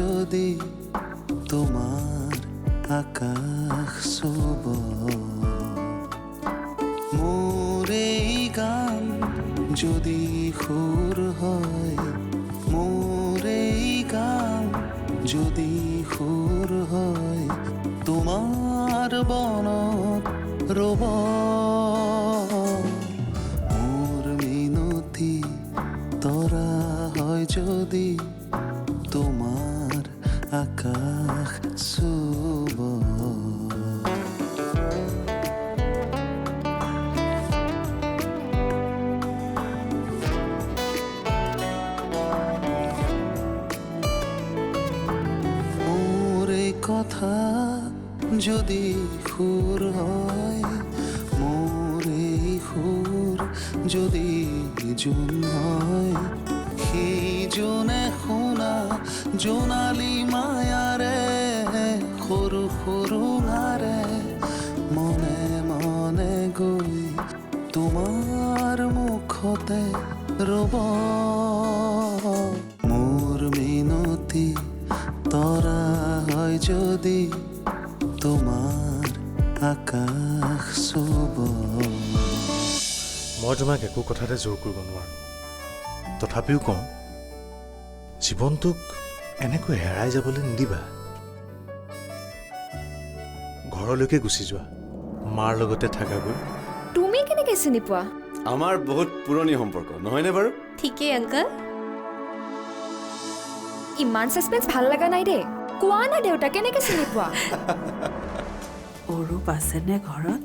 যদি তোমার আকাশ শুভ মোর এই গান যদি সুর হয় মোর এই গান যদি সুর হয় তোমার বনত রব মোর মিনতি তরা হয় যদি তোমার আকাশ শুভ কথা যদি সুর হয় মোর এই সুর যদি জোন হয় সেই জোনে শুনা জোনালী মায়াৰে সৰু সৰু নাৰে মনে মনে গৈ তোমাৰ মুখতে ৰব মোৰ মিনতি তৰা হয় যদি তোমাৰ আকাশ শুভ মই তোমাক একো কথাতে জোৰ কৰিব নোৱাৰো তথাপিও কওঁ জীৱনটোক এনেকৈ হেৰাই যাবলৈ নিদিবা ঘৰলৈকে গুচি যোৱা মাৰ লগতে থাকাগৈ তুমি কেনেকৈ চিনি পোৱা আমাৰ বহুত পুৰণি সম্পৰ্ক নহয়নে বাৰু ঠিকেই আংকল ইমান সাসপেন্স ভাল লগা নাই দে কোৱা না দেউতা কেনেকৈ চিনি পোৱা অৰূপ আছেনে ঘৰত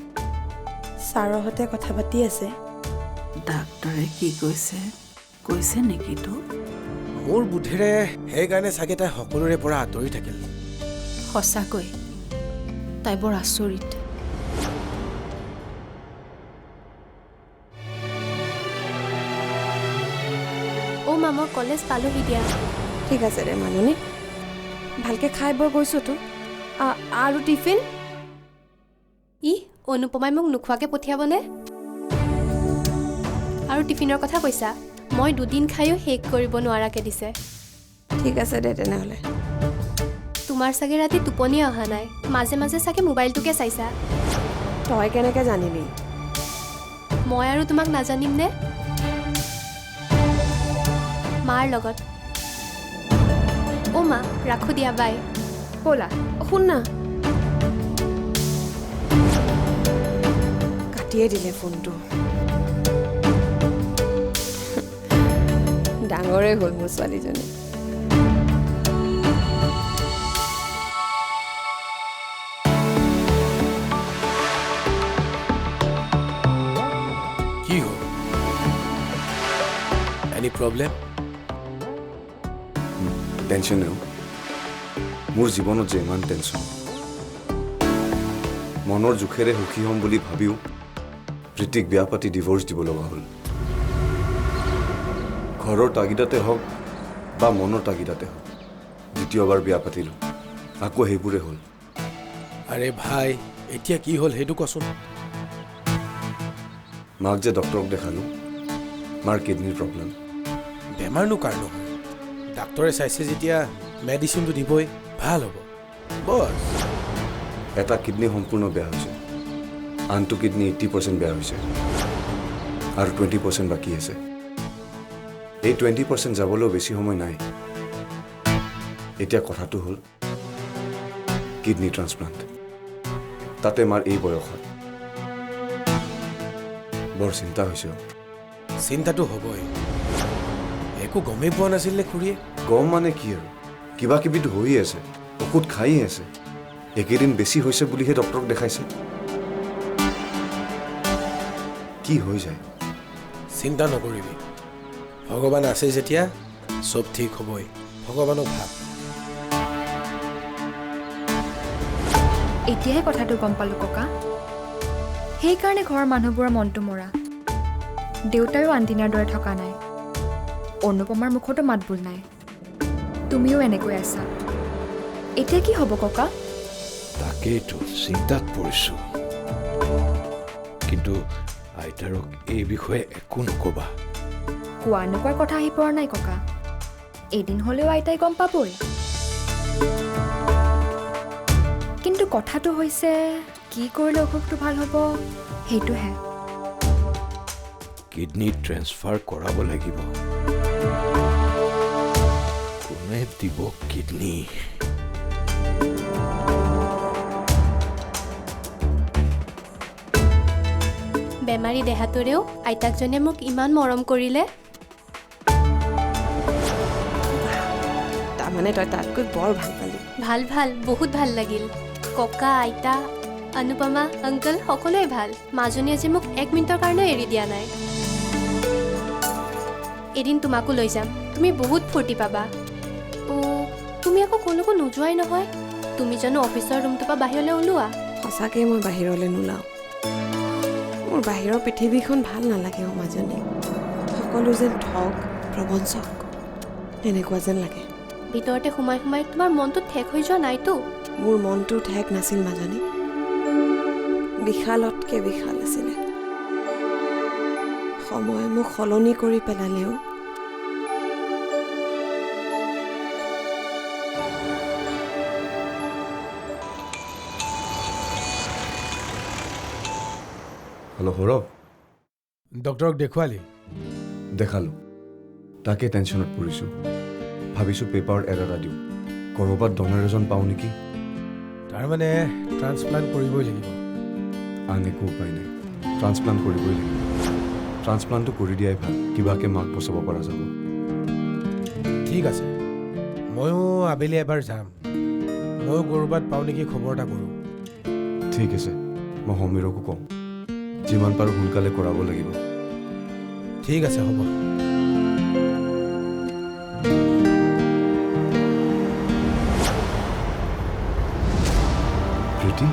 ছাৰহঁতে কথা পাতি আছে ডাক্তৰে কি কৈছে নেকি তো মোৰ বুদ্ধিৰে সেইকাৰণে চাগে তাই সকলোৰে পৰা আঁতৰি থাকিল সঁচাকৈ তাই বৰ আচৰিত অ' মা মই কলেজ পালোহি দিয়া ঠিক আছে দে মানুনি ভালকৈ খাই বৈ গৈছোতো আৰু টিফিন ই অনুপমাই মোক নোখোৱাকৈ পঠিয়াবনে আৰু টিফিনৰ কথা কৈছা মই দুদিন খায়ো শেষ কৰিব নোৱাৰাকৈ দিছে ঠিক আছে দে তেনেহ'লে তোমাৰ চাগে ৰাতি টোপনি অহা নাই মাজে মাজে চাগে মোবাইলটোকে চাইছা তই কেনেকৈ জানিলি মই আৰু তোমাক নাজানিম নে মাৰ লগত অ' মা ৰাখোঁ দিয়া বাই ব'লা শুন না কাটিয়ে দিলে ফোনটো ডাঙৰে হ'ল মোৰ ছোৱালীজনী কি হ'ল এনি প্ৰব্লেম টেনশ্যন নেও মোৰ জীৱনত যে ইমান টেনশ্যন মনৰ জোখেৰে সুখী হ'ম বুলি ভাবিও প্ৰীতিক বিয়া পাতি ডিভোৰ্চ দিব লগা হ'ল ঘৰৰ তাগিদাতে হওক বা মনৰ তাগিদাতে হওক দ্বিতীয়বাৰ বিয়া পাতিলোঁ আকৌ সেইবোৰে হ'ল আৰে ভাই এতিয়া কি হ'ল সেইটো কচোন মাক যে ডক্টৰক দেখালোঁ মাৰ কিডনীৰ প্ৰব্লেম বেমাৰনো কাৰ নহয় ডাক্তৰে চাইছে যেতিয়া মেডিচিনটো দিবই ভাল হ'ব বছ এটা কিডনী সম্পূৰ্ণ বেয়া হৈছে আনটো কিডনী 80% বেয়া হৈছে আৰু 20% বাকী আছে এই 20% যাবলৈও বেছি সময় নাই এতিয়া কথাটো হ'ল কিডনী ট্ৰান্সপ্লাণ্ট তাতে মাৰ এই বয়সত বৰ চিন্তা হৈছে চিন্তাটো হ'বই একো গমেই পোৱা নাছিল নে খুৰীয়ে গম মানে কি আৰু কিবা কিবিটো হৈয়ে আছে ঔষধ খায়ে আছে একেদিন বেছি হৈছে বুলিহে ডক্টৰক দেখাইছে কি হৈ যায় চিন্তা নকৰিবি ভগৱান আছে যেতিয়া চব ঠিক হ'বই ভগৱানক ভাব এতিয়াহে কথাটো গম পালোঁ ককা সেইকাৰণে ঘৰৰ মানুহবোৰৰ মনটো মৰা দেউতায়ো আনদিনাৰ দৰে থকা নাই অনুপমাৰ মুখতো মাতবোল নাই তুমিও এনেকৈ আছা এতিয়া কি হ'ব ককা তাকেইতো চিন্তাত পৰিছোঁ কিন্তু আইতাৰক এই বিষয়ে একো নক'বা কোৱা নোকোৱাৰ কথা আহি পৰা নাই ককা এদিন হ'লেও আইতাই গম পাবই কিন্তু কথাটো হৈছে কি কৰিলে অসুখটো ভাল হ'ব সেইটোহে। কিডনী ট্ৰেন্সফাৰ কৰাব লাগিব। কোনে দিব কিডনী? বেমাৰী দেহাটোৰেও আইতাকজনে মোক ইমান মৰম কৰিলে। তাৰমানে তই তাতকৈ বৰ ভাল পালি। ভাল ভাল, বহুত ভাল লাগিল। ককা, আইতা, অনুপমা, আংকল সকলোৱে ভাল। মাজনীয়ে যে মোক 1 মিনিটৰ কাৰণেও এৰি দিয়া নাই। এদিন তোমাকো লৈ যাম, তুমি বহুত ফূৰ্তি পাবা। তুমি আকৌ ক'লৈকো নোযোৱাই নহয়। তুমি জানো অফিচৰ ৰুমটোৰ পৰা বাহিৰলৈ ওলোৱা? সঁচাকৈ মই বাহিৰলৈ নোলাওঁ। মোৰ বাহিৰৰ পৃথিৱীখন ভাল নালাগে মাজনী। সকলো যেন ঠগ, প্ৰবঞ্চক এনেকুৱা যেন লাগে। ভিতৰতে সোমাই সোমাই তোমাৰ মনটো ঠেক হৈ যোৱা নাইতো? মোৰ মনটো ঠেক নাছিল মাজনী, বিশালতকৈ বিশাল আছিলে। সময় মোক সলনি কৰি পেলালেও হেল্ল' সৌৰভ, ডক্টৰক দেখুৱালি? দেখালোঁ। তাকে টেনশ্যনত পৰিছোঁ। ভাবিছোঁ পেপাৰত এটা দিওঁ, ক'ৰবাত ডনাৰ এজন পাওঁ নেকি। তাৰমানে ট্ৰান্সপ্লাণ্ট কৰিবই লাগিব। আন একো উপায় নাই, ট্ৰান্সপ্লাণ্ট কৰিবই লাগিব। ট্ৰান্সপ্লাণ্টটো কৰি দিয়াই ভাল, কিবাকৈ মাক বচাব পৰা যাব। ঠিক আছে, ময়ো আবেলি এবাৰ যাম। ময়ো ক'ৰবাত পাওঁ নেকি খবৰ এটা কৰোঁ। ঠিক আছে, মই সমীৰকো কওঁ। যিমান পাৰোঁ সোনকালে কৰাব লাগিব। ঠিক আছে, হ'ব। প্ৰীতি,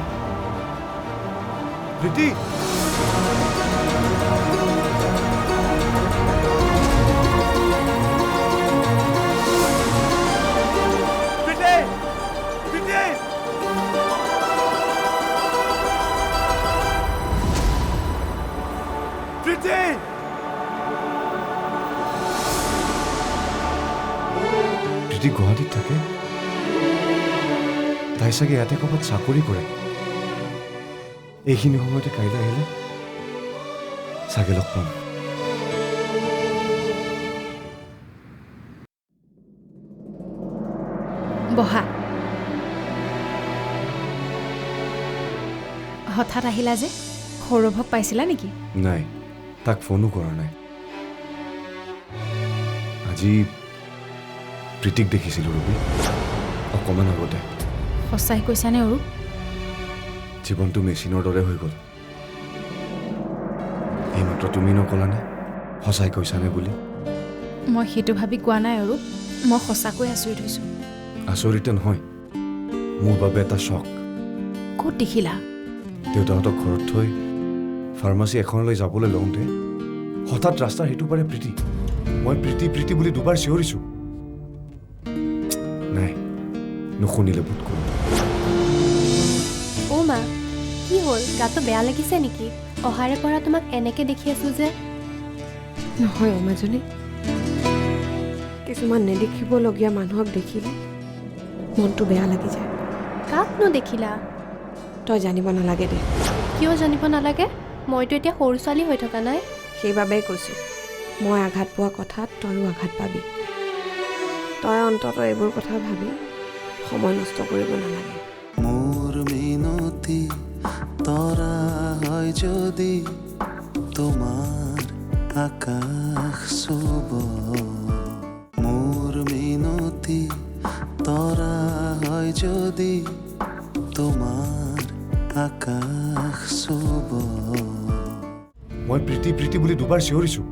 প্ৰীতি, প্ৰীতি গুৱাহাটীত থাকে। তাই চাগে ইয়াতে ক'ৰবাত চাকৰি কৰে। এইখিনি সময়তে কাইলৈ আহিলে চাগে লগ পাম। বহা। হঠাৎ আহিলা যে, সৌৰভক পাইছিলা নেকি? নাই, তাক ফোনো কৰা নাই। আজি প্ৰীতিক দেখিছিলোঁ ৰবি, অকণমান আগতে। সঁচাই কৈছানে অৰু? জীৱনটো মেচিনৰ দৰে হৈ গ'ল। এইমাত্ৰ তুমি নকলানে সঁচাই কৈছানে বুলি? মই সেইটো ভাবি কোৱা নাই অৰু, মই সঁচাকৈ আচৰিত হৈছোঁ। আচৰিতে নহয়, মোৰ বাবে এটা চখ। ক'ত দেখিলা? দেউতাহঁতক ঘৰত থৈ ফাৰ্মাচী এখনলৈ যাবলৈ লওঁতে হঠাৎ ৰাস্তাৰ সেইটো পাৰে প্ৰীতি। মই প্ৰীতি প্ৰীতি বুলি দুবাৰ চিঞৰিছোঁ। নাই, নুশুনিলে বোধ কৰোঁ। অ' মা, কি হ'ল? গাটো বেয়া লাগিছে নেকি? অহাৰে পৰা তোমাক এনেকৈ দেখি আছোঁ যে। নহয় মাজনী, কিছুমান নেদেখিবলগীয়া মানুহক দেখিলে মনটো বেয়া লাগি যায়। কাকনো দেখিলা? তই জানিব নালাগে দে। কিয় জানিব নালাগে? মইতো এতিয়া সৰু ছোৱালী হৈ থকা নাই। সেইবাবেই কৈছোঁ, মই আঘাত পোৱা কথাত তইও আঘাত পাবি। তই অন্ততঃ এইবোৰ কথা ভাবি সময় নষ্ট কৰিব নালাগে। মোৰ মিনতি তৰা হয় যদি তোমাৰ আকাশ চুব। মোৰ মিনতি তৰা হয় যদি তোমাৰ আকাশ চুব। মই প্ৰীতি প্ৰীতি বুলি দুবাৰ চিঞৰিছোঁ।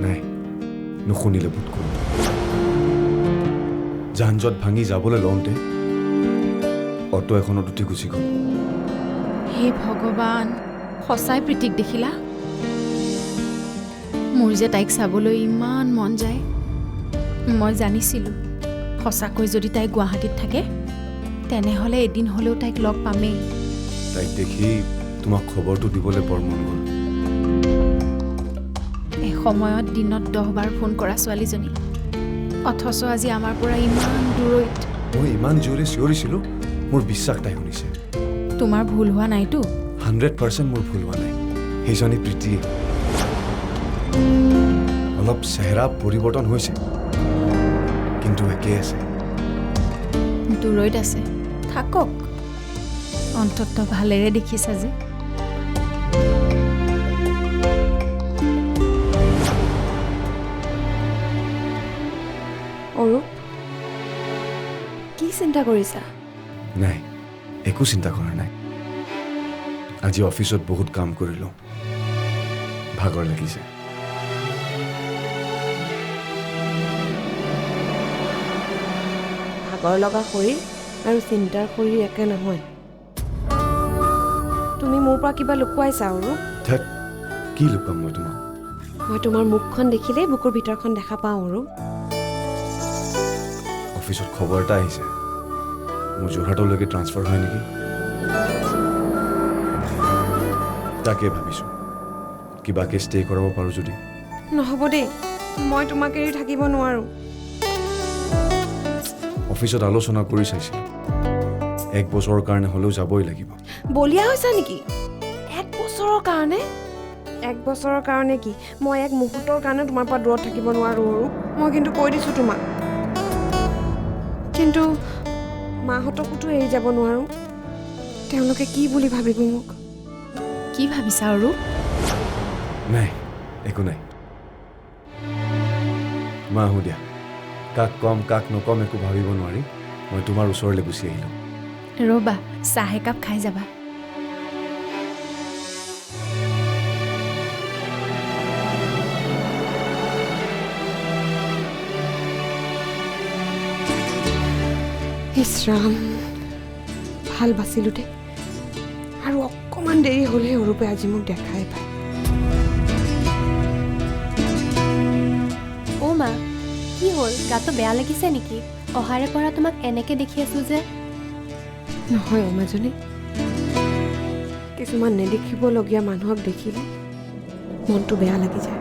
নাই, নুশুনিলে বোধ কৰোঁ। যান জঁট ভাঙি যাবলৈ লওঁতে অটো এখনত উঠি গুচি গ'ল। হে ভগৱান, সঁচাই প্ৰীতিক দেখিলা? মোৰ যে তাইক চাবলৈ ইমান মন যায়। মই জানিছিলোঁ, সঁচাকৈ যদি তাই গুৱাহাটীত থাকে তেনেহ'লে এদিন হ'লেও তাইক লগ পামেই। তাইক দেখি তোমাক খবৰটো দিবলৈ বৰ মন গ'ল। এসময়ত দিনত 10 বাৰ ফোন কৰা ছোৱালীজনী অথচ আজি আমাৰ পৰা ইমান দূৰৈত। মই ইমান জোৰে চিঞৰিছিলোঁ, মোৰ বিশ্বাস তাই শুনিছে। তোমাৰ ভুল হোৱা নাইতো? 100% মোৰ ভুল হোৱা নাই। সেইজনী প্ৰীতিয়ে অলপ চেহেৰা পৰিৱৰ্তন হৈছে, কিন্তু একেই আছে। দূৰৈত আছে, থাকক। অন্ততঃ ভালেৰে দেখিছা যে। অৰূপ, কি চিন্তা কৰিছা? নাই, একো চিন্তা কৰা নাই। আজি অফিচত বহুত কাম কৰিলোঁ, ভাগৰ লাগিছে। ভাগৰ লগা শৰীৰ আৰু চিন্তাৰ শৰীৰ একে নহয়। তুমি মোৰ পৰা কিবা লুকুৱাইছা অৰূপ? ধেৎ, কি লুকাম মই তোমাক? মই তোমাৰ মুখখন দেখিলেই বুকুৰ ভিতৰখন দেখা পাওঁ অৰূপ। অফিচত খবৰ এটা আহিছে, মোৰ যোৰহাটলৈকে ট্ৰান্সফাৰ হয় নেকি? তাকে ভাবিছোঁ, কিবাকে ষ্টে কৰাব পাৰোঁ যদি। নহ'ব দেই, মই তোমাক এৰি থাকিব নোৱাৰোঁ। অফিচত আলোচনা কৰি চাইছিলোঁ, 1 বছৰৰ কাৰণে হ'লেও যাবই লাগিব। বলিয়া হৈছা নেকি? 1 বছৰৰ কাৰণে? 1 বছৰৰ কাৰণে কি? মই 1 মুহূৰ্তৰ কাৰণে তোমাৰ পৰা দূৰত থাকিব নোৱাৰোঁ অৰূপ। মই কিন্তু কৈ দিছোঁ তোমাক। কিন্তু মাহঁতকোতো এৰি যাব নোৱাৰোঁ। তেওঁলোকে কি বুলি ভাবিব মোক? কি ভাবিছা আৰু? নাই, একো নাই। মা আহোঁ দিয়া। কাক কম কাক নকম একো ভাবিব নোৱাৰি মই তোমাৰ ওচৰলৈ গুচি আহিলোঁ। ৰ'বা, চাহ একাপ খাই যাবা। ইছৰাম, ভাল বাচিলোঁ দে। আৰু অকণমান দেৰি হ'লে অৰূপে আজি মোক দেখাই পায়। অ' মা, কি হ'ল? গাটো বেয়া লাগিছে নেকি? অহাৰে পৰা তোমাক এনেকৈ দেখি আছোঁ যে। নহয় অমাজনী, কিছুমান নেদেখিবলগীয়া মানুহক দেখিলে মনটো বেয়া লাগি যায়।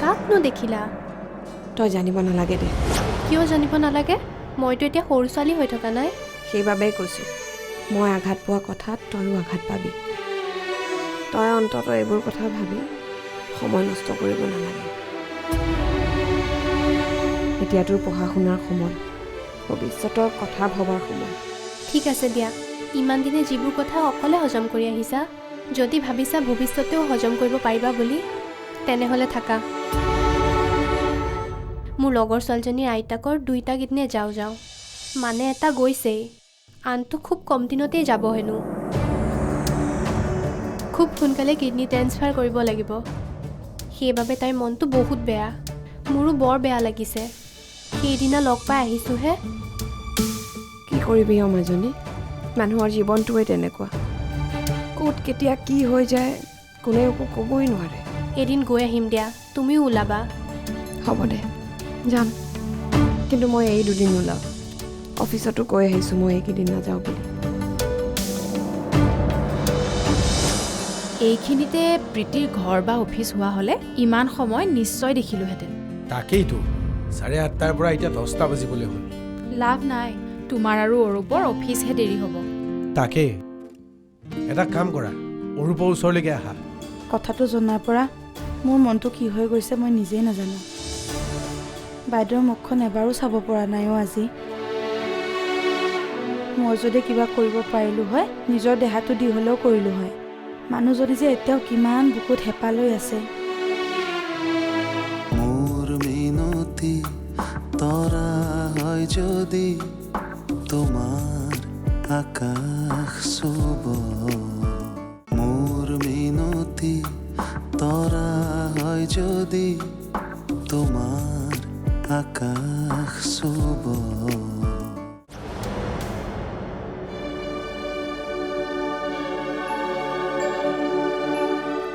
কাকনো দেখিলা? তই জানিব নালাগে দে। কিয় জানিব নালাগে? মইতো এতিয়া সৰু ছোৱালী হৈ থকা নাই। সেইবাবেই কৈছোঁ, মই আঘাত পোৱা কথাত তয়ো আঘাত পাবি। তই অন্ততঃ এইবোৰ কথা ভাবি সময় নষ্ট কৰিব নালাগে। এতিয়া তোৰ পঢ়া শুনাৰ সময়, ভৱিষ্যতৰ কথা ভবাৰ সময়। ঠিক আছে দিয়া, ইমান দিনে যিবোৰ কথা অকলে হজম কৰি আহিছা, যদি ভাবিছা ভৱিষ্যতেও হজম কৰিব পাৰিবা বুলি, তেনেহ'লে থাকা। মোৰ লগৰ ছোৱালীজনীৰ আইতাকৰ 2টা কিডনীয়ে যাওঁ মানে এটা গৈছেই, আনটো খুব কম দিনতেই যাব হেনো। খুব সোনকালে কিডনী ট্ৰেন্সফাৰ কৰিব লাগিব। সেইবাবে তাইৰ মনটো বহুত বেয়া। মোৰো বৰ বেয়া লাগিছে। সেইদিনা লগ পাই আহিছোঁহে। কি কৰিবি অমাজনী, মানুহৰ জীৱনটোৱে তেনেকুৱা। ক'ত কেতিয়া কি হৈ যায় কোনেও একো ক'বই নোৱাৰে। এদিন গৈ আহিম দিয়া, তুমিও ওলাবা। হ'ব দে, যাম। কিন্তু মই এই 2 দিন নোলাওঁ। অফিচতো কৈ আহিছোঁ মই এইকেইদিন নাযাওঁ বুলি। এইখিনিতে প্ৰীতিৰ ঘৰ বা অফিচ হোৱা হ'লে ইমান সময় নিশ্চয় দেখিলোহেঁতেন। তাকেইতো, 8:30 পৰা এতিয়া 10টা বাজিবলৈ হ'ল। লাভ নাই, তোমাৰ আৰু অৰূপৰ অফিচহে দেৰি হ'ব। তাকেই, এটা কাম কৰা, অৰূপৰ ওচৰলৈকে আহা। কথাটো জনাৰ পৰা মোৰ মনটো কি হৈ গৈছে মই নিজেই নাজানো। বাইদেউৰ মুখখন এবাৰো চাব পৰা নাইও আজি। মই যদি কিবা কৰিব পাৰিলোঁ হয়, নিজৰ দেহাটো দি হ'লেও কৰিলোঁ হয়। মানুহজনী যে এতিয়াও কিমান বুকুত হেঁপাহ লৈ আছে। মোৰ মিনতি তৰা হয় যদি তোমাৰ আকাশ চুব, মোৰ মিনতি তৰা হয় যদি তোমাৰ আকাশ চুব।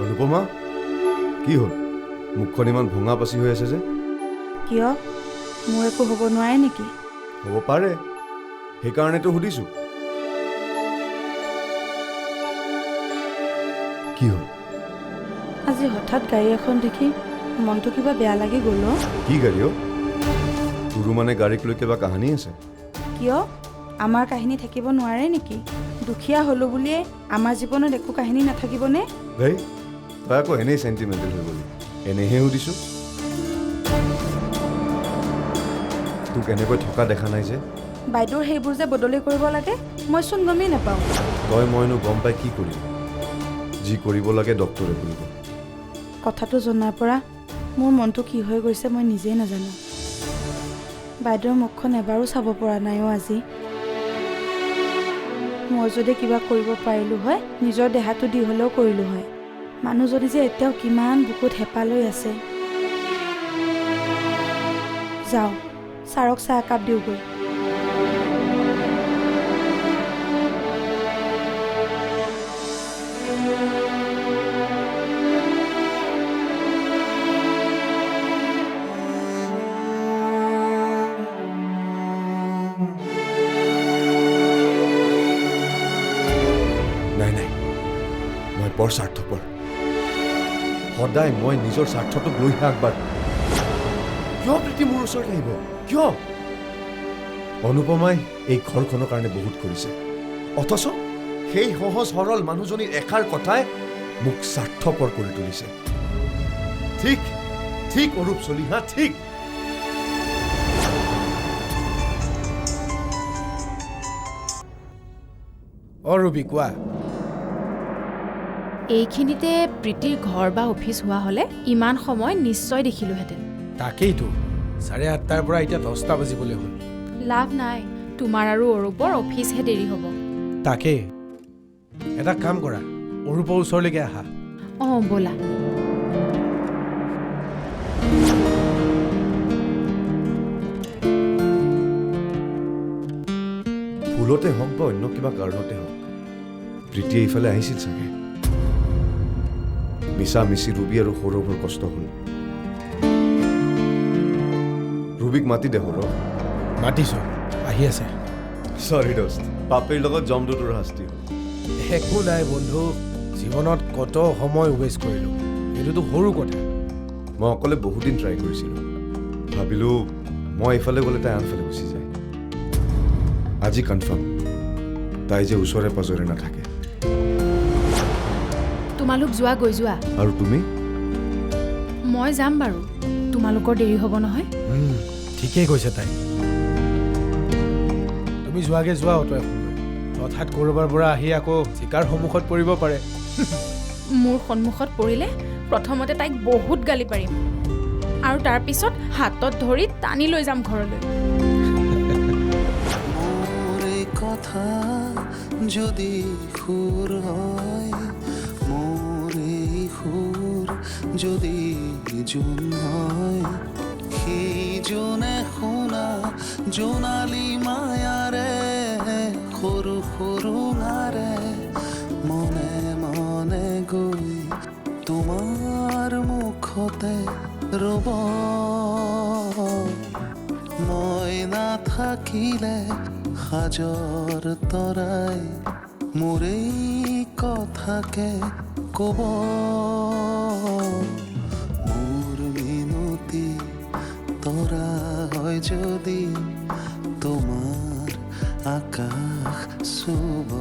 অনুপমা, কি হ'ল? মুখখন ইমান ভঙা পাচি হৈ আছে যে? কিয়? মোৰ একো হ'ব নোৱাৰে নেকি? হ'ব পাৰে, সেইকাৰণেতো সুধিছোঁ। কি হ'ল? আজি হঠাৎ গাড়ী এখন দেখি মনটো কিবা বেয়া লাগি গ'ল। কি গাড়ী অ'? গুৰু মানে গাড়ীক লৈ কিবা কাহিনী আছে? কিয় আমাৰ কাহিনী থাকিব নোৱাৰে নেকি? দুখীয়া হ'লো বুলিয়ে আমাৰ জীৱনত একো কাহিনী নাথাকিবনে? দেই তই আকৌ এনেই চেণ্টিমেণ্টেল হৈ গ'লি। এনেহে সুধিছোঁ, তোক এনেকৈ থকা দেখা নাই যে। বাইদেউৰ সেইবোৰ যে বদলি কৰিব লাগে মই চোন গমেই নাপাওঁ। তই মইনো গম পাই কি কৰিম? যি কৰিব লাগে ডক্টৰে কৰিব। কথাটো জনাৰ পৰা মোৰ মনটো কি হৈ গৈছে মই নিজেই নাজানো। বাইদেউৰ মুখখন এবাৰো চাব পৰা নাইও আজি। মই যদি কিবা কৰিব পাৰিলোঁ হয় নিজৰ দেহাটো দি হ'লেও কৰিলোঁ হয়। মানুহজনী যে এতিয়াও কিমান বুকুত হেঁপাহ লৈ আছে। যাওঁ ছাৰক চাহ একাপ দিওঁগৈ। নাই নাই, মই বৰ স্বাৰ্থপৰ। সদায় মই নিজৰ স্বাৰ্থটোক লৈহে আগবাঢ়ো। কিয় প্ৰীতি মোৰ ওচৰত আহিব? কিয়? অনুপমাই এই ঘৰখনৰ কাৰণে বহুত কৰিছে, অথচ সেই সহজ সৰল মানুহজনীৰ এষাৰ কথাই মোক স্বাৰ্থপৰ কৰি তুলিছে। ঠিক ঠিক অৰূপ চলিহা, ঠিক। ৰুবি কোৱা। এইখিনিতে প্ৰীতিৰ ঘৰ বা অফিচ হোৱা হ'লে ইমান সময় নিশ্চয় দেখিলোহেঁতেন। তাকেইতো 8:30 পৰা এতিয়া 10টা বাজিবলৈ হ'ল। লাভ নাই, তোমাৰ আৰু অৰূপৰ অফিচহে দেৰি হ'ব। তাকেই, এটা কাম কৰা, অৰূপৰ ওচৰলৈকে আহা। অঁ ব'লা। ভুলতে হওক বা অন্য কিবা কাৰণতে হওক প্ৰীতিয়ে এইফালে আহিছিল চাগে। মিছা মিছি ৰুবি আৰু সৌৰভৰ কষ্ট হ'ল। ৰুবিক মাতি দে সৌৰভ। মাতিছোঁ, আহি আছে। চৰি দোস্ত, পাপীৰ লগত জমদুটোৰ শাস্তি হ'ল। একো নাই বন্ধু, জীৱনত কত সময় ৱেষ্ট কৰিলোঁ, এইটোতো সৰু কথা। মই অকলে বহুত দিন ট্ৰাই কৰিছিলোঁ। ভাবিলোঁ মই এইফালে গ'লে তাই আনফালে গুচি যায়। আজি কনফাৰ্ম তাই যে ওচৰে পাজৰে নাথাকে। তোমালোক যোৱা, গৈ যোৱা। আৰু তুমি? মই যাম বাৰু, তোমালোকৰ দেৰি হ'ব নহয়। ঠিকেই কৈছে তাই। তুমি যোৱাগে যোৱা অটো এখন লৈ। হঠাৎ ক'ৰবাৰ পৰা আহি আকৌ চিকাৰ সন্মুখত পৰিব পাৰে। মোৰ সন্মুখত পৰিলে প্ৰথমতে তাইক বহুত গালি পাৰিম আৰু তাৰপিছত হাতত ধৰি টানি লৈ যাম ঘৰলৈ। কথা যদি সুৰ হয়, মোৰ এই সুৰ যদি জোন হয়, সেই জোনে শুনা জোনালী মায়াৰে সৰু সৰু নাৰে মনে মনে গৈ তোমাৰ মুখতে ৰ'ব। মই নাথাকিলে সাজৰ তৰাই মোৰ এই কথাকে ক'ব। মোৰ মিনতি তৰা হয় যদি তোমাৰ আকাশ চুব।